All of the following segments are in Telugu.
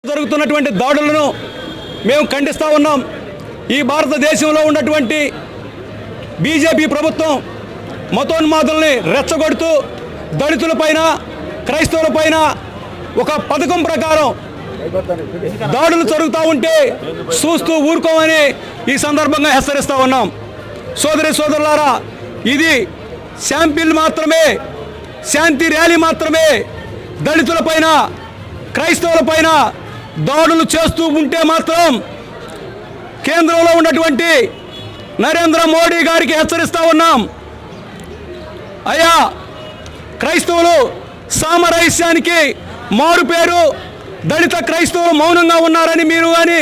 జరుగుతున్నటువంటి దాడులను మేము ఖండిస్తూ ఉన్నాం. ఈ భారతదేశంలో ఉన్నటువంటి బీజేపీ ప్రభుత్వం మతోన్మాదుల్ని రెచ్చగొడుతూ దళితులపైన క్రైస్తవులపైన ఒక పథకం ప్రకారం దాడులు జరుగుతూ ఉంటే చూస్తూ ఊరుకోమని ఈ సందర్భంగా హెచ్చరిస్తూ ఉన్నాం. సోదరి సోదరులారా, ఇది శాంపిల్ మాత్రమే, శాంతి ర్యాలీ మాత్రమే. దళితులపైన క్రైస్తవులపైన దాడులు చేస్తూ ఉంటే మాత్రం కేంద్రంలో ఉన్నటువంటి నరేంద్ర మోడీ గారికి హెచ్చరిస్తూ ఉన్నాం. అయ్యా, క్రైస్తవులు సామరస్యానికి మారు పేరు, దళిత క్రైస్తవులు మౌనంగా ఉన్నారని మీరు కానీ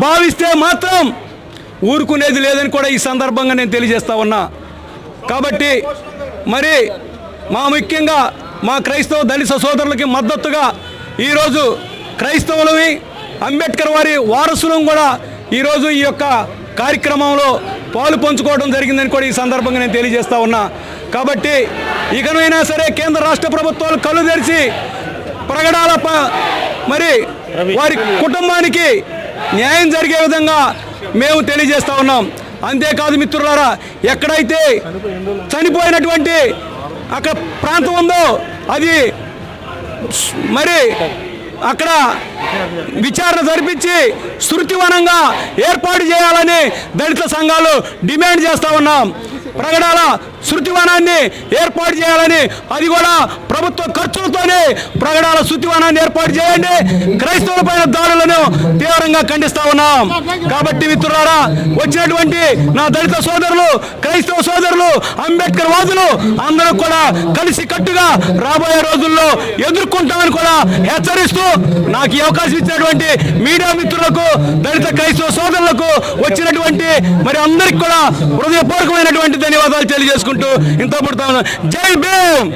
భావిస్తే మాత్రం ఊరుకునేది లేదని కూడా ఈ సందర్భంగా నేను తెలియజేస్తా ఉన్నా. కాబట్టి మరి ముఖ్యంగా మా క్రైస్తవ దళిత సోదరులకి మద్దతుగా ఈరోజు క్రైస్తవులని అంబేద్కర్ వారి వారసులను కూడా ఈరోజు ఈ యొక్క కార్యక్రమంలో పాలు పంచుకోవడం జరిగిందని కూడా ఈ సందర్భంగా నేను తెలియజేస్తా ఉన్నా. కాబట్టి ఇకనైనా సరే కేంద్ర రాష్ట్ర ప్రభుత్వాలు కళ్ళు తెరిచి ప్రగడాల మరి వారి కుటుంబానికి న్యాయం జరిగే విధంగా మేము తెలియజేస్తా ఉన్నాం. అంతేకాదు మిత్రులారా, ఎక్కడైతే చనిపోయినటువంటి అక్కడ ప్రాంతం ఉందో అది మరి అక్కడ విచారణ జరిపించి శృతివనంగా ఏర్పాటు చేయాలని దళిత సంఘాలు డిమాండ్ చేస్తూ ఉన్నాం. ప్రగడాల శృతివనాన్ని ఏర్పాటు చేయాలని, అది కూడా ప్రభుత్వ ఖర్చులతోనే ప్రగడాల శృతివనాన్ని ఏర్పాటు చేయండి. క్రైస్తవుల పైన దాడులను తీవ్రంగా ఖండిస్తా ఉన్నాం. కాబట్టి మిత్రులారా, వచ్చినటువంటి నా దళిత సోదరులు, క్రైస్తవ సోదరులు, అంబేద్కర్ వాదులు అందరూ కూడా కలిసి కట్టుగా రాబోయే రోజుల్లో ఎదుర్కొంటామని కూడా హెచ్చరిస్తూ నాకు ఈ అవకాశం ఇచ్చినటువంటి మీడియా మిత్రులకు, దళిత క్రైస్తవ సోదరులకు, వచ్చినటువంటి మరి అందరికి కూడా హృదయపూర్వకమైనటువంటి ధన్యవాదాలు తెలియజేసుకుంటూ ఇంత పడుతా ఉన్నాను. జై భీమ్.